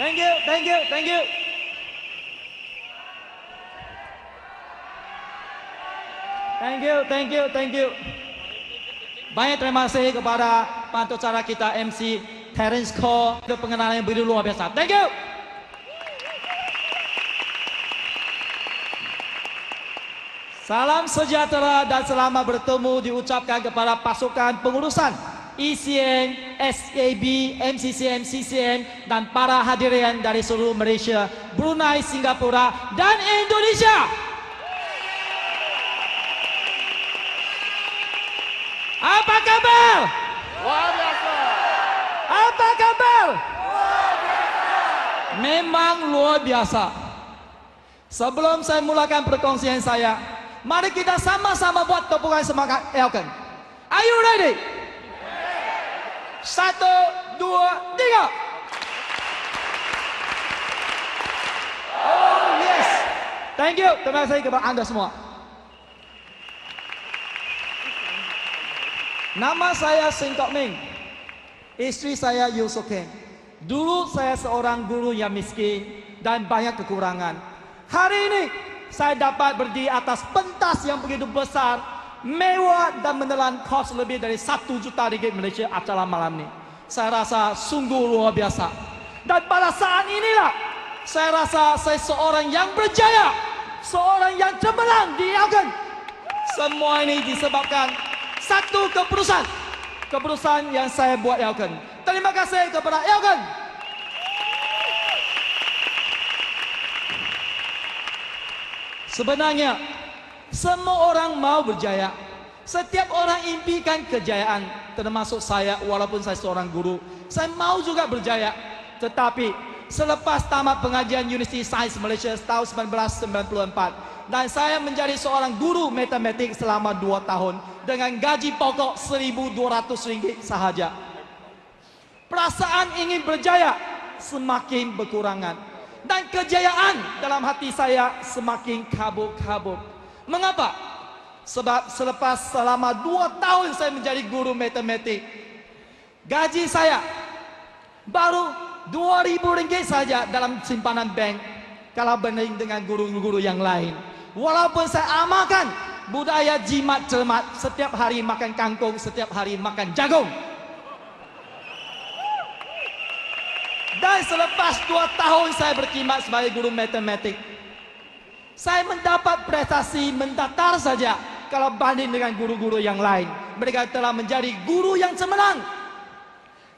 Thank you, thank you, thank you. Thank you, thank you, thank you. Banyak terima kasih kepada pantucara kita MC Terence Cole untuk pengenalan yang begitu luar biasa. Thank you. Salam sejahtera dan selamat bertemu diucapkan kepada pasukan pengurusan ECN, SAB, MCCM, CCM dan para hadirin dari seluruh Malaysia, Brunei, Singapura dan Indonesia. Apa kabar? Luar biasa. Apa kabar? Luar biasa. Memang luar biasa. Sebelum saya mulakan perkongsian saya, mari kita sama-sama buat tepukan semangat Elkan. Are you ready? Satu, dua, tiga. Oh yes. Thank you. Terima kasih kepada anda semua. Nama saya Seng Kok Ming. Istri saya Yu Sok Keng. Dulu saya seorang guru yang miskin dan banyak kekurangan. Hari ini saya dapat berdiri atas pentas yang begitu besar, mewah dan menelan kos lebih dari 1 juta ringgit Malaysia acara malam ini. Saya rasa sungguh luar biasa. Dan pada saat inilah saya rasa saya seorang yang berjaya, seorang yang cemerlang di Elkan. Semua ini disebabkan satu keputusan yang saya buat Elkan. Terima kasih kepada Elkan. Sebenarnya semua orang mau berjaya. Setiap orang impikan kejayaan, termasuk saya. Walaupun saya seorang guru, saya mau juga berjaya. Tetapi selepas tamat pengajian Universiti Sains Malaysia tahun 1994 dan saya menjadi seorang guru matematik selama 2 tahun dengan gaji pokok RM1.200 sahaja, perasaan ingin berjaya semakin berkurangan dan kejayaan dalam hati saya semakin kabur-kabur. Mengapa? Sebab selepas selama 2 tahun saya menjadi guru matematik, gaji saya baru RM2.000 saja dalam simpanan bank kalau banding dengan guru-guru yang lain. Walaupun saya amalkan budaya jimat cermat, setiap hari makan kangkung, setiap hari makan jagung. Dan selepas 2 tahun saya berkhidmat sebagai guru matematik, saya mendapat prestasi mendatar saja kalau banding dengan guru-guru yang lain. Mereka telah menjadi guru yang cemerlang.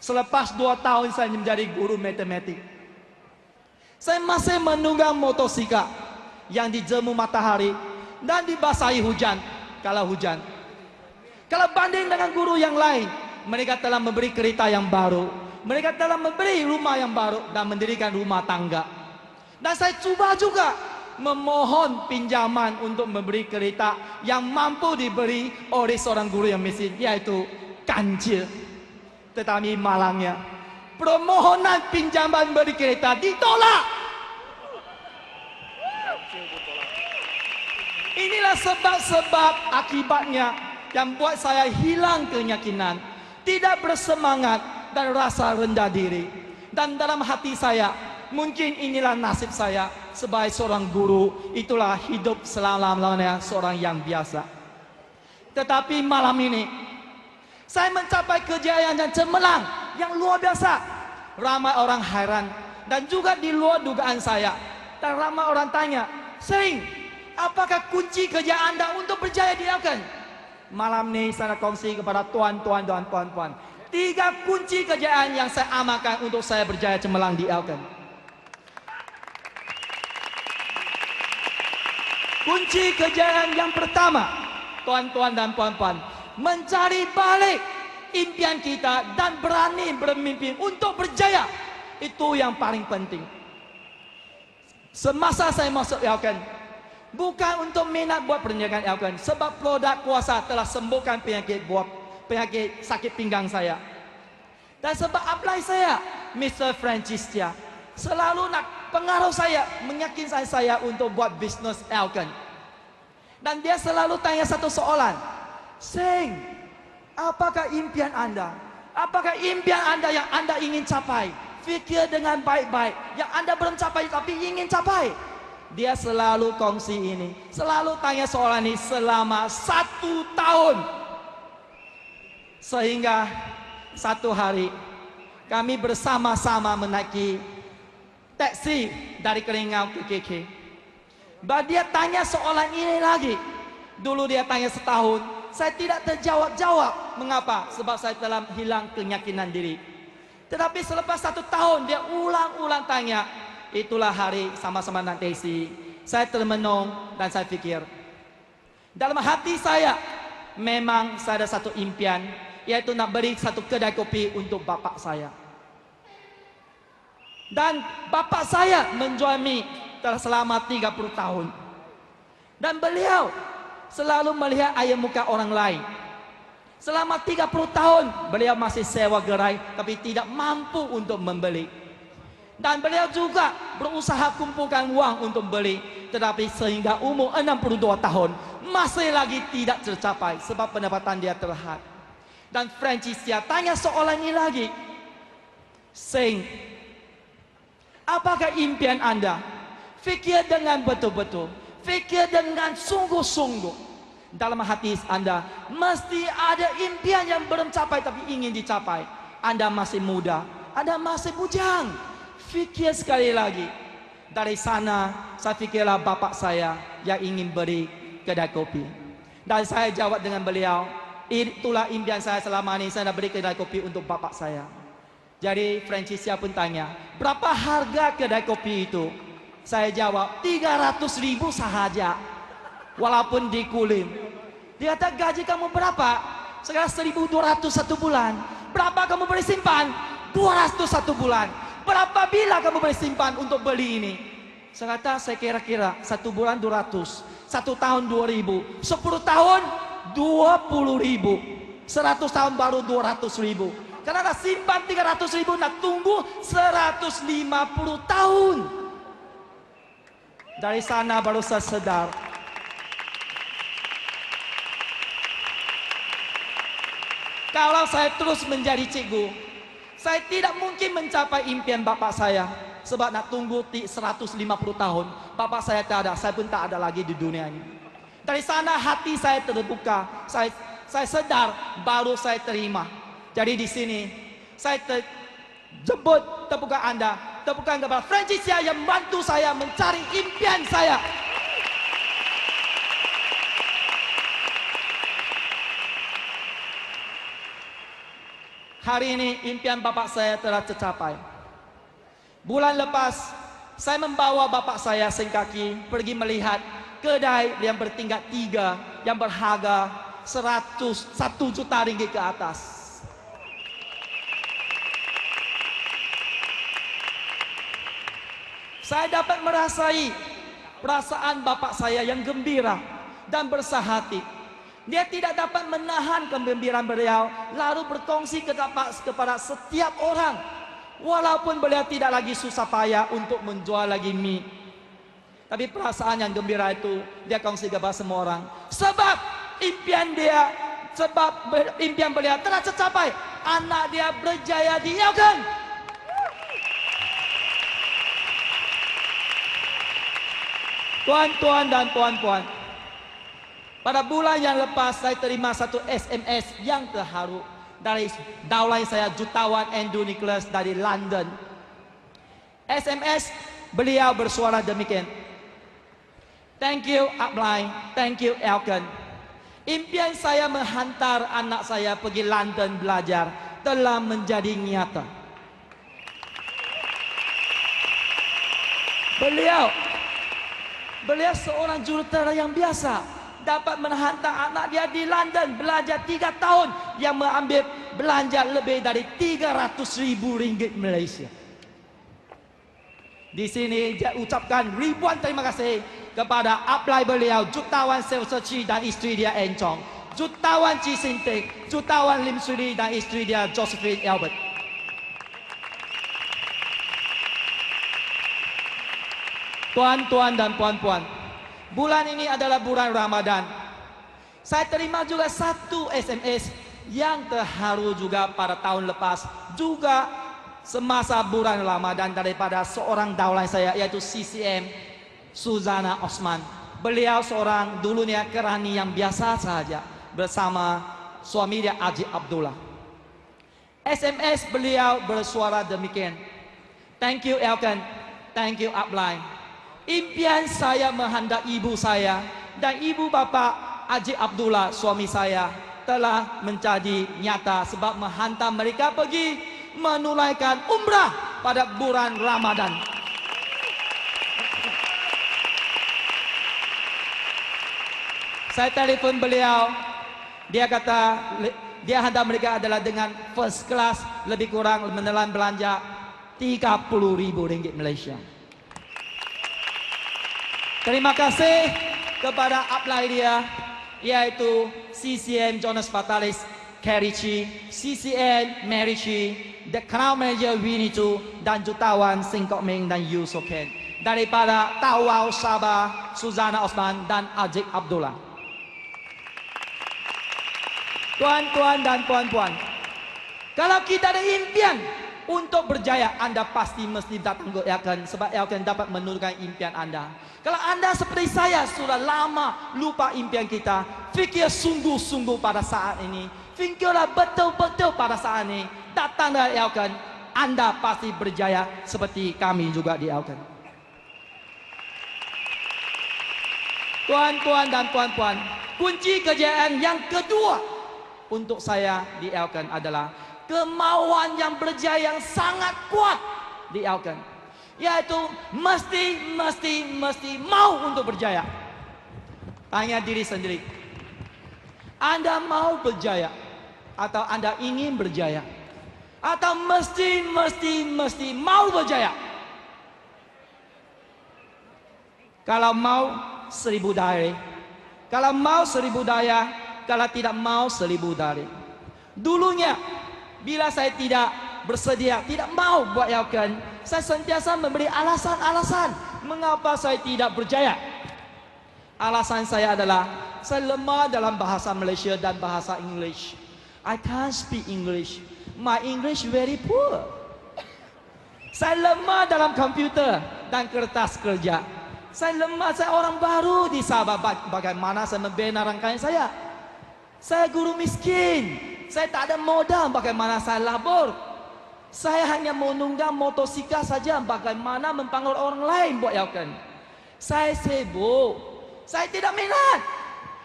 Selepas 2 tahun saya menjadi guru matematik, saya masih menunggang motosikal yang dijemu matahari dan dibasahi hujan kalau hujan. Kalau banding dengan guru yang lain, mereka telah memberi kereta yang baru, mereka telah memberi rumah yang baru dan mendirikan rumah tangga. Dan saya cuba juga memohon pinjaman untuk memberi kereta yang mampu diberi oleh seorang guru yang miskin, yaitu kancil. Tetapi malangnya permohonan pinjaman beri kereta ditolak. Inilah sebab-sebab akibatnya yang buat saya hilang keyakinan, tidak bersemangat dan rasa rendah diri. Dan dalam hati saya, mungkin inilah nasib saya sebagai seorang guru, itulah hidup selama-lamanya seorang yang biasa. Tetapi malam ini saya mencapai kejayaan yang cemerlang, yang luar biasa. Ramai orang heran dan juga di luar dugaan saya. Dan ramai orang tanya, Seng, apakah kunci kerja anda untuk berjaya di Elkan? Malam ini saya kongsi kepada tuan-tuan dan puan-puan 3 kunci kejayaan yang saya amalkan untuk saya berjaya cemerlang di Elkan. Kunci kejayaan yang pertama, tuan-tuan dan puan-puan, mencari balik impian kita dan berani bermimpi untuk berjaya. Itu yang paling penting. Semasa saya masuk Elkan, bukan untuk minat buat perniagaan Elkan, sebab produk kuasa telah sembuhkan penyakit sakit pinggang saya. Dan sebab apply saya, Mr. Francis Chia selalu nak pengaruh saya, meyakinkan saya untuk buat bisnes Elkan. Dan dia selalu tanya satu soalan, Seng, apakah impian anda? Apakah impian anda yang anda ingin capai? Fikir dengan baik-baik. Yang Anda belum capai tapi ingin capai. Dia selalu kongsi ini. Selalu tanya soalan ini selama 1 tahun. Sehingga satu hari kami bersama-sama menaiki taksi dari Keringau ke KK. Dia tanya soalan ini lagi. Dulu dia tanya setahun, saya tidak terjawab-jawab. Mengapa? Sebab saya telah hilang keyakinan diri. Tetapi selepas 1 tahun dia ulang-ulang tanya. Itulah hari sama-sama naik taksi. Saya termenung dan saya pikir, dalam hati saya memang saya ada satu impian, yaitu nak beri satu kedai kopi untuk bapak saya. Dan bapak saya menjual mie selama 30 tahun. Dan beliau selalu melihat air muka orang lain. Selama 30 tahun beliau masih sewa gerai tapi tidak mampu untuk membeli. Dan beliau juga berusaha kumpulkan uang untuk beli, tetapi sehingga umur 62 tahun masih lagi tidak tercapai sebab pendapatan dia terhad. Dan Francisia tanya soalan ini lagi. Sing, apakah impian Anda? Fikir dengan betul-betul. Fikir dengan sungguh-sungguh. Dalam hati Anda mesti ada impian yang belum capai tapi ingin dicapai. Anda masih muda, Anda masih bujang. Fikir sekali lagi. Dari sana saya fikirlah bapak saya yang ingin beri kedai kopi. Dan saya jawab dengan beliau, itulah impian saya selama ini, saya nak beri kedai kopi untuk bapak saya. Jadi Francisia pun tanya, berapa harga kedai kopi itu? Saya jawab 300.000 sahaja. Walaupun dikulim. Dia kata, gaji kamu berapa? Sekarang 1.200 satu bulan. Berapa kamu boleh simpan? 200 satu bulan. Berapa bila kamu boleh simpan untuk beli ini? Saya kata, saya kira-kira 1 bulan 200, 1 tahun 2.000, 10 tahun 20.000, 100 tahun baru 200.000. Karena nak simpan 300.000, nak tunggu 150 tahun. Dari sana baru saya sedar. Kalau saya terus menjadi cikgu, saya tidak mungkin mencapai impian bapak saya. Sebab nak tunggu 150 tahun, bapak saya tak ada, saya pun tak ada lagi di dunia ini. Dari sana hati saya terbuka, saya sedar, baru saya terima. Jadi di sini saya jemput tepukan Anda, tepukan kepada Francisia yang membantu saya mencari impian saya. Hari ini impian bapak saya telah tercapai. Bulan lepas saya membawa bapak saya sengkaki pergi melihat kedai yang bertingkat 3 yang berharga 1 juta ringgit ke atas. Saya dapat merasai perasaan bapak saya yang gembira dan bersahati. Dia tidak dapat menahan kegembiraan beliau, lalu berkongsi kepada setiap orang. Walaupun beliau tidak lagi susah payah untuk menjual lagi mie, tapi perasaan yang gembira itu dia kongsi kepada semua orang. Sebab impian beliau telah tercapai. Anak dia berjaya di Elkan. Tuan-tuan dan puan-puan, pada bulan yang lepas saya terima satu SMS yang terharu dari downline saya, jutawan Andrew Nicholas dari London. SMS beliau bersuara demikian. Thank you upline, thank you Elkan. Impian saya menghantar anak saya pergi London belajar telah menjadi nyata. Beliau seorang jurutera yang biasa, dapat menghantar anak dia di London belajar 3 tahun yang mengambil belanja lebih dari 300.000 ringgit Malaysia. Di sini dia ucapkan ribuan terima kasih kepada upline beliau, jutawan Seo Sechi dan isteri dia Encong, jutawan Chi Sintik, jutawan Lim Suri dan isteri dia Josephine Albert. Tuan-tuan dan puan-puan, bulan ini adalah bulan Ramadan. Saya terima juga satu SMS yang terharu juga pada tahun lepas. Juga semasa bulan Ramadan daripada seorang downline saya, yaitu CCM Suzana Osman. Beliau seorang dulunya kerani yang biasa saja bersama suami dia Haji Abdullah. SMS beliau bersuara demikian. Thank you Elkan, thank you Upline. Impian saya menghantar ibu saya dan ibu bapak Haji Abdullah suami saya telah menjadi nyata sebab menghantar mereka pergi menunaikan umrah pada bulan Ramadan. Saya telefon beliau, dia kata dia hantar mereka adalah dengan first class, lebih kurang menelan belanja 30.000 ringgit Malaysia. Terima kasih kepada upline dia, yaitu CCM Jonas Fatalis Kerici, CCM Merici, The Crown Manager Winnie Tu, dan jutawan Singkok Ming dan Yusof Ken. Daripada Tawau Sabah, Suzana Osman dan Haji Abdullah. Tuan-tuan dan puan-puan, kalau kita ada impian untuk berjaya, Anda pasti mesti datang ke Elkan, sebab Elkan dapat menurunkan impian Anda. Kalau Anda seperti saya sudah lama lupa impian kita, fikir sungguh-sungguh pada saat ini, fikirlah betul-betul pada saat ini, datang dari Elkan, Anda pasti berjaya seperti kami juga di Elkan. Tuan-tuan dan puan-puan, kunci kejayaan yang kedua untuk saya di Elkan adalah kemauan yang berjaya yang sangat kuat di Elkan, yaitu mesti mau untuk berjaya. Tanya diri sendiri, Anda mau berjaya atau Anda ingin berjaya, atau mesti mau berjaya? Kalau mau 1000 dari, kalau mau 1000 daya, kalau tidak mau 1000 dari. Dulunya bila saya tidak bersedia, tidak mau buat Elkan, saya sentiasa memberi alasan-alasan mengapa saya tidak berjaya. Alasan saya adalah saya lemah dalam bahasa Malaysia dan bahasa English. I can't speak English. My English very poor. Saya lemah dalam komputer dan kertas kerja. Saya lemah, saya orang baru di Sabah. Bagaimana saya membina rangkaian saya? Saya guru miskin. Saya tak ada modal, bagaimana saya labor? Saya hanya menunggang motosikal saja, bagaimana mempanggil orang lain buat Elkan? Saya sibuk, saya tidak minat.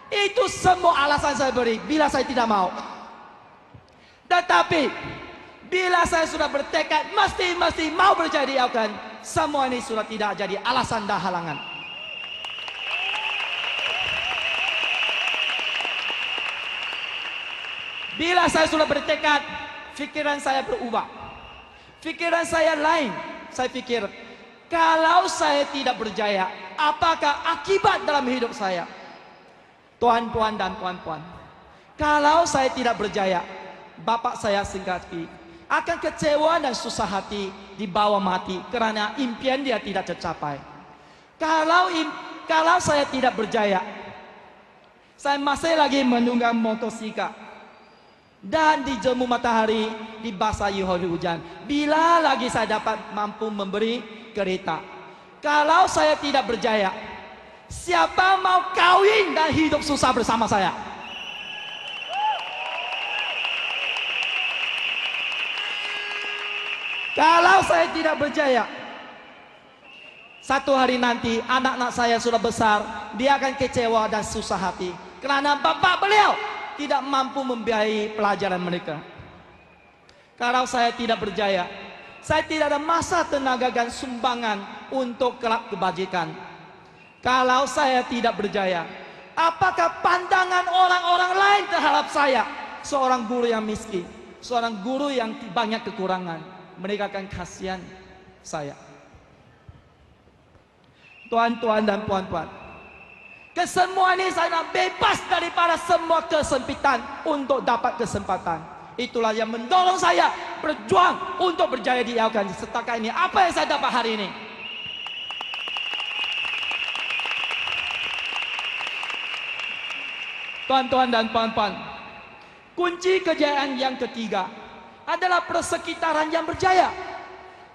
Itu semua alasan saya beri bila saya tidak mau. Tetapi bila saya sudah bertekad mesti mau berjaya di Elkan, semua ini sudah tidak jadi alasan dan halangan. Bila saya sudah bertekad, fikiran saya berubah. Fikiran saya lain. Saya pikir, kalau saya tidak berjaya, apakah akibat dalam hidup saya? Tuan-tuan dan puan-puan, kalau saya tidak berjaya, bapak saya singkati akan kecewa dan susah hati, dibawa mati karena impian dia tidak tercapai. Kalau saya tidak berjaya, saya masih lagi menunggang motosikal dan dijemu matahari, dibasahi oleh hujan. Bila lagi saya dapat mampu memberi kereta? Kalau saya tidak berjaya, siapa mau kawin dan hidup susah bersama saya? Kalau saya tidak berjaya, satu hari nanti anak-anak saya sudah besar, dia akan kecewa dan susah hati karena bapak beliau tidak mampu membiayai pelajaran mereka. Kalau saya tidak berjaya, saya tidak ada masa, tenaga dan sumbangan untuk kelab kebajikan. Kalau saya tidak berjaya, apakah pandangan orang-orang lain terhadap saya? Seorang guru yang miskin, seorang guru yang banyak kekurangan, mereka akan kasihan saya. Tuan-tuan dan puan-puan, kesemua ini saya nak bebas daripada semua kesempitan untuk dapat kesempatan. Itulah yang mendorong saya berjuang untuk berjaya di Elkan. Setakat ini apa yang saya dapat hari ini? Tuan-tuan dan puan-puan, kunci kejayaan yang ketiga adalah persekitaran yang berjaya.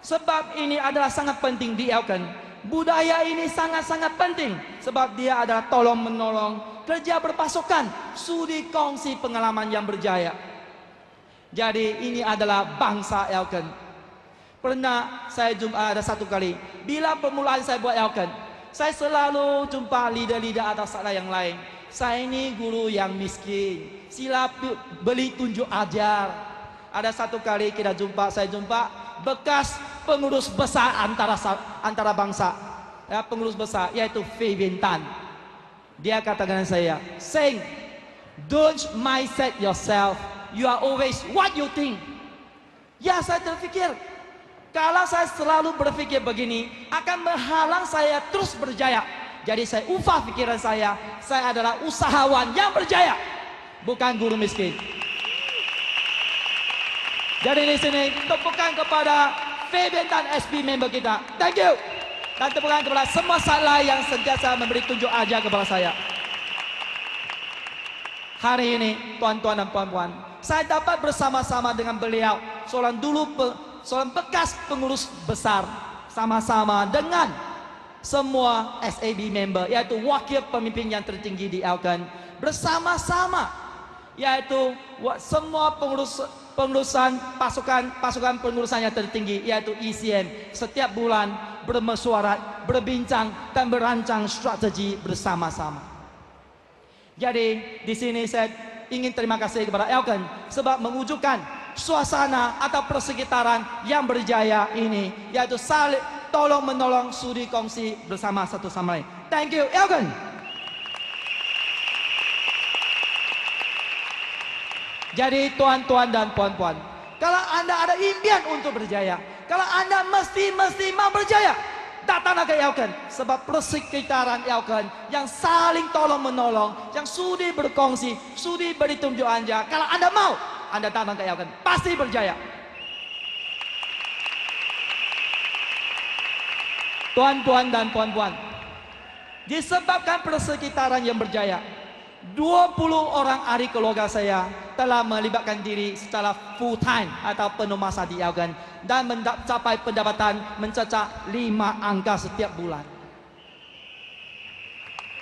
Sebab ini adalah sangat penting di Elkan. Budaya ini sangat-sangat penting. Sebab dia adalah tolong-menolong, kerja berpasukan, sudi kongsi pengalaman yang berjaya. Jadi ini adalah bangsa Elkan. Pernah saya jumpa ada satu kali, bila permulaan saya buat Elkan, saya selalu jumpa leader-leader atau saudara yang lain. Saya ini guru yang miskin, sila beli tunjuk ajar. Ada satu kali saya jumpa bekas pengurus besar antara bangsa, ya, pengurus besar yaitu Fabian Tan. Dia katakan saya, Seng, don't mindset yourself. You are always what you think. Ya, saya terfikir, kalau saya selalu berpikir begini, akan menghalang saya terus berjaya. Jadi saya ubah pikiran saya adalah usahawan yang berjaya, bukan guru miskin. Jadi di sini tepukan kepada Fabian Tan SB member kita. Thank you. Dan tepukan kepada semua salah yang sentiasa memberi tunjuk ajar kepada saya. Hari ini, tuan-tuan dan puan-puan, saya dapat bersama-sama dengan beliau, seorang bekas pengurus besar, sama-sama dengan semua SAB member, yaitu wakil pemimpin yang tertinggi di Elkan, bersama-sama, yaitu semua pengurusan pasukan pengurusan yang tertinggi, yaitu ECM, setiap bulan bermesyuarat, berbincang dan merancang strategi bersama-sama. Jadi di sini saya ingin terima kasih kepada Elkan sebab mewujudkan suasana atau persekitaran yang berjaya ini, yaitu saling tolong menolong, sudi kongsi bersama satu sama lain. Thank you, Elkan. Jadi tuan-tuan dan puan-puan, kalau Anda ada impian untuk berjaya, kalau Anda mesti mau berjaya, datanglah ke Elkan. Sebab persekitaran Elkan yang saling tolong menolong, yang sudi berkongsi, sudi beri tunjuk ajar. Kalau Anda mau, Anda datang ke Elkan, pasti berjaya. Tuan-tuan dan puan-puan, disebabkan persekitaran yang berjaya, 20 orang ahli keluarga saya telah melibatkan diri secara full time atau penuh masa di Elkan dan mencapai pendapatan mencecah 5 angka setiap bulan.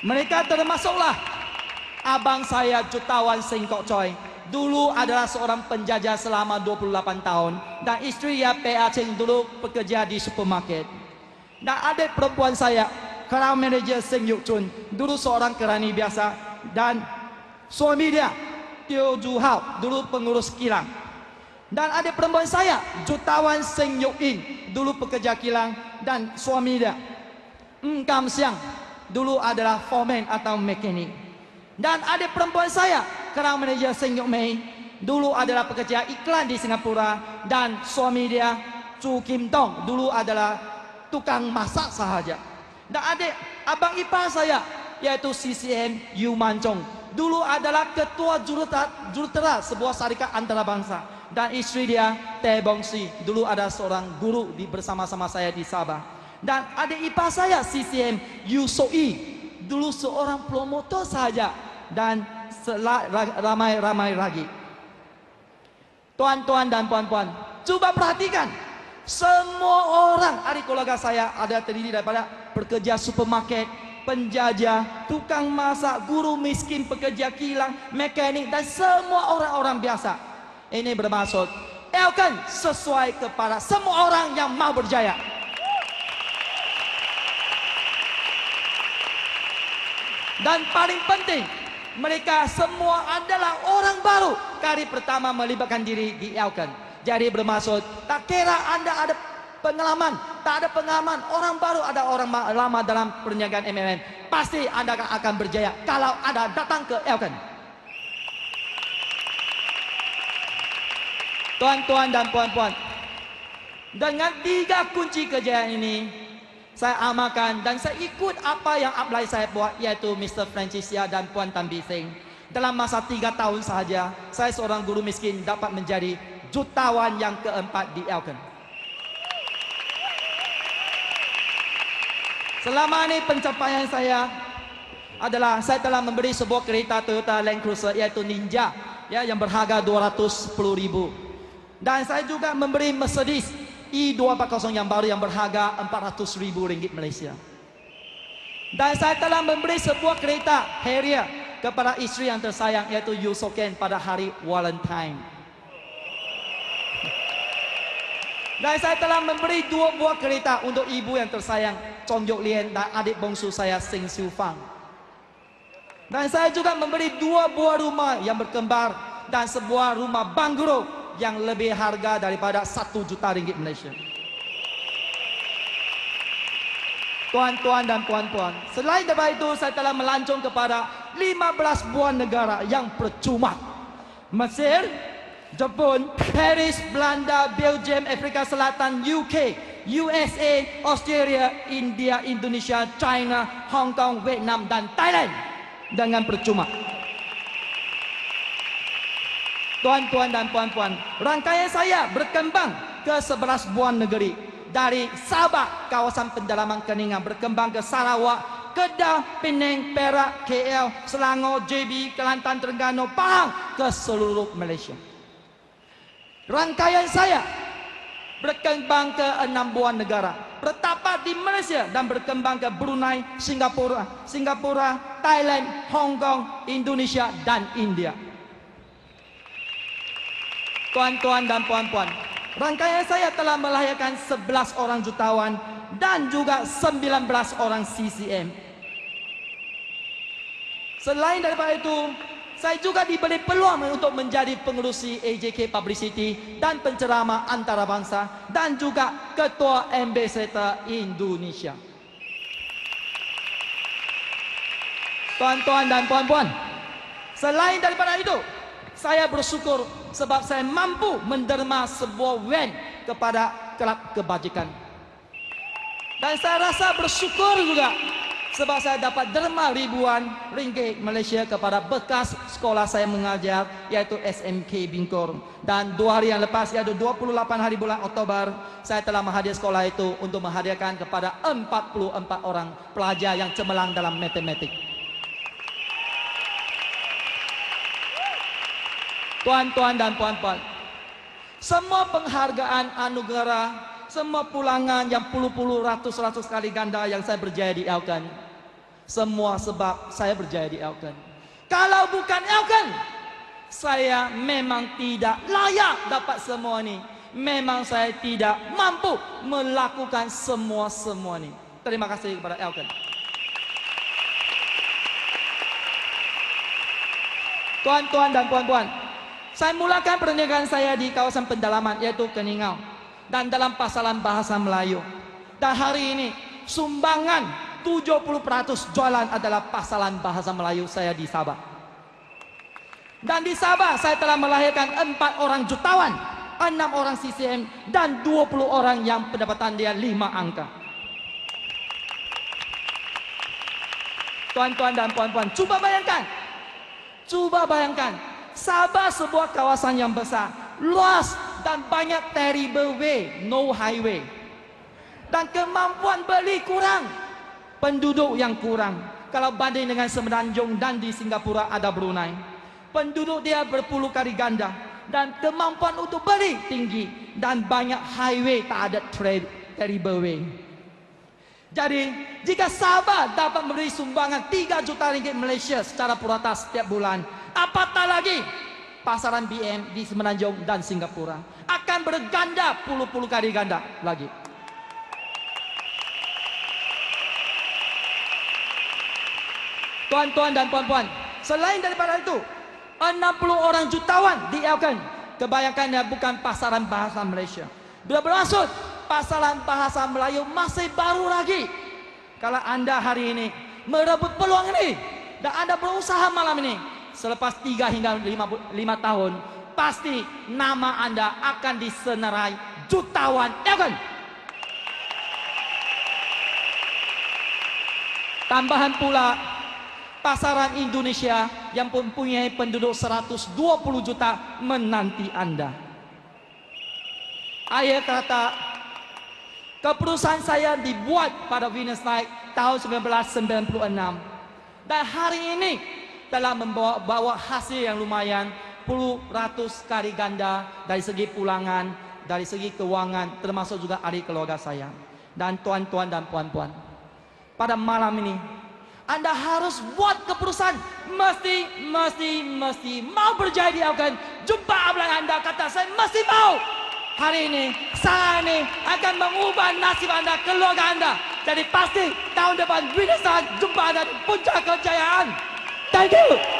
Mereka termasuklah abang saya, Jutawan Seng Kok Choi, dulu adalah seorang penjajah selama 28 tahun, dan istri dia PA Cheng dulu bekerja di supermarket. Dan adik perempuan saya, Crown Manager Seng Yuk Chun, dulu seorang kerani biasa, dan suami dia Teo Ju Hao, dulu pengurus kilang. Dan adik perempuan saya, Jutawan Seng Yuk In, dulu pekerja kilang, dan suami dia Kam Siang, dulu adalah foreman atau mekanik. Dan adik perempuan saya, Crown Manager Seng Yuk Mei, dulu adalah pekerja iklan di Singapura, dan suami dia Chu Kim Tong, dulu adalah tukang masak sahaja. Dan adik abang ipar saya, yaitu CCM Yu Man Chong, dulu adalah ketua jurutera sebuah syarikat antarabangsa. Dan istri dia Tae Bong Si, dulu ada seorang guru bersama-sama saya di Sabah. Dan adik ipar saya CCM Yu So I, dulu seorang promotor saja, dan ramai-ramai lagi. Tuan-tuan dan puan-puan, coba perhatikan, semua orang ahli keluarga saya ada terdiri daripada pekerja supermarket, penjajah, tukang masak, guru miskin, pekerja kilang, mekanik, dan semua orang-orang biasa. Ini bermaksud Elkan sesuai kepada semua orang yang mau berjaya. Dan paling penting, mereka semua adalah orang baru, kali pertama melibatkan diri di Elkan. Jadi bermaksud, tak kira Anda ada pengalaman, tak ada pengalaman, orang baru ada orang lama dalam perniagaan MLM, pasti Anda akan berjaya kalau Anda datang ke Elkan. Tuan-tuan dan puan-puan, dengan 3 kunci kejayaan ini, saya amalkan dan saya ikut apa yang upline saya buat, yaitu Mr. Francis Ya dan Puan Tan Bee Seng. Dalam masa 3 tahun sahaja, saya seorang guru miskin dapat menjadi jutawan yang keempat di Elkan. Selama ini pencapaian saya adalah saya telah memberi sebuah kereta Toyota Land Cruiser, yaitu Ninja, ya, yang berharga 210.000. Dan saya juga memberi Mercedes I240 yang baru yang berharga RM400.000 Malaysia. Dan saya telah memberi sebuah kereta Harrier kepada isteri yang tersayang, yaitu Yusoken, pada hari Valentine. Dan saya telah memberi 2 buah kereta untuk ibu yang tersayang, Chong Yok Lien, dan adik bongsu saya, Seng Siu Fang. Dan saya juga memberi 2 buah rumah yang berkembar dan sebuah rumah banglo yang lebih harga daripada RM1 juta Malaysia. Tuan-tuan dan puan-puan, selain daripada itu, saya telah melancong kepada 15 buah negara yang percuma. Mesir, Jepun, Paris, Belanda, Belgium, Afrika Selatan, UK, USA, Australia, India, Indonesia, China, Hong Kong, Vietnam, dan Thailand dengan percuma. Tuan-tuan dan puan-puan, rangkaian saya berkembang ke 11 buah negeri. Dari Sabah, kawasan pendalaman Keningan, berkembang ke Sarawak, Kedah, Penang, Perak, KL, Selangor, JB, Kelantan, Terengganu, Pahang, ke seluruh Malaysia. Rangkaian saya berkembang ke 6 buah negara, bertapak di Malaysia dan berkembang ke Brunei, Singapura, Thailand, Hong Kong, Indonesia, dan India. Tuan-tuan dan puan-puan, rangkaian saya telah melahirkan 11 orang jutawan dan juga 19 orang CCM. Selain daripada itu, saya juga diberi peluang untuk menjadi pengerusi AJK Publicity dan penceramah antarabangsa dan juga ketua Ambassador Indonesia. Tuan-tuan dan puan-puan, selain daripada itu, saya bersyukur sebab saya mampu menderma sebuah van kepada kelab kebajikan. Dan saya rasa bersyukur juga sebab saya dapat derma ribuan ringgit Malaysia kepada bekas sekolah saya mengajar, yaitu SMK Bingkor. Dan 2 hari yang lepas, iaitu 28 hari bulan Oktober, saya telah menghadiah sekolah itu untuk menghadiahkan kepada 44 orang pelajar yang cemerlang dalam matematik. Tuan-tuan dan puan-puan, semua penghargaan anugerah, semua pulangan yang puluh-puluh, ratus-ratus kali ganda yang saya berjaya di Elkan, semua sebab saya berjaya di Elkan. Kalau bukan Elkan, saya memang tidak layak dapat semua ini. Memang saya tidak mampu melakukan semua ini. Terima kasih kepada Elkan. Tuan-tuan dan puan-puan, saya mulakan perniagaan saya di kawasan pendalaman, yaitu Keningau, dan dalam pasaran bahasa Melayu. Dan hari ini sumbangan 70% jualan adalah pasaran bahasa Melayu saya di Sabah. Dan di Sabah saya telah melahirkan 4 orang jutawan, 6 orang CCM, dan 20 orang yang pendapatan dia 5 angka. Tuan-tuan dan puan-puan, coba bayangkan, Sabah sebuah kawasan yang besar, luas dan banyak terrible way, no highway. Dan kemampuan beli kurang, penduduk yang kurang. Kalau banding dengan Semenanjung dan di Singapura ada Brunei, penduduk dia berpuluh kali ganda dan kemampuan untuk beli tinggi dan banyak highway, tak ada terrible way. Jadi jika Sabah dapat memberi sumbangan 3 juta ringgit Malaysia secara purata setiap bulan, apatah lagi pasaran BM di Semenanjung dan Singapura akan berganda puluh-puluh kali ganda lagi. Tuan-tuan dan puan-puan, selain daripada itu, 60 orang jutawan di Elkan, kebanyakannya bukan pasaran bahasa Malaysia. Bila bermaksud pasaran bahasa Melayu masih baru lagi. Kalau anda hari ini merebut peluang ini dan anda berusaha malam ini, selepas 3 hingga 5 tahun, pasti nama anda akan disenarai jutawan Elkan. Tambahan pula, pasaran Indonesia yang mempunyai penduduk 120 juta menanti anda. Akhir kata, keputusan saya dibuat pada Venus Night tahun 1996. Dan hari ini telah membawa hasil yang lumayan, puluh ratus kali ganda dari segi pulangan dari segi keuangan, termasuk juga ahli keluarga saya. Dan tuan-tuan dan puan-puan, pada malam ini Anda harus buat keputusan. Mesti mau berjaya di Afgan. Jumpa abang Anda, kata saya mesti mau. Hari ini, saya ini akan mengubah nasib Anda, keluarga Anda. Jadi pasti tahun depan bisa jumpa Anda di puncak kejayaan. Thank you.